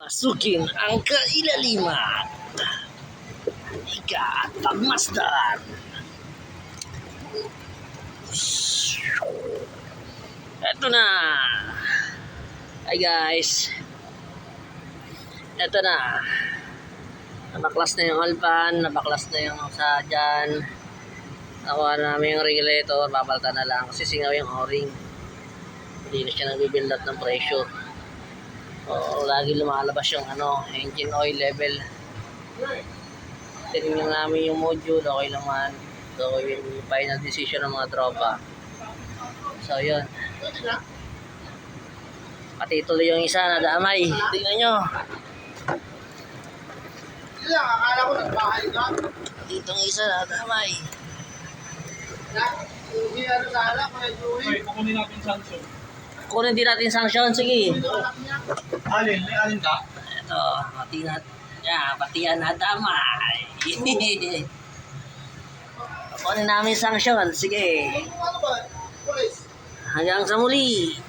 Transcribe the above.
Masukin ang kailaliman. Ikat pagmasdan. Eto na. Hi guys. Eto na. Nabaklas na yung alpan, nabaklas na yung sa dyan. Nakuha namin yung regulator, papalta na lang kasi singaw yung o-ring. Hindi na siya nagbibuild up ng pressure. Lagi lumalabas yung engine oil level. Tinignan namin yung module, okay naman. So yung final decision ng mga tropa. So yun. Pati tuloy yung isa na damay. Tingnan nyo. Akala ko nagbahay ka. Dito yung isa na damay. Hindi ano sana, kaya Joey. Kukunin natin sanction. Kunin din natin sanction, sige. Alin? May alin ka? Ito, pati yan na damay. Kunin namin sanction, sige. Ano ba? Police. Hanggang sa muli.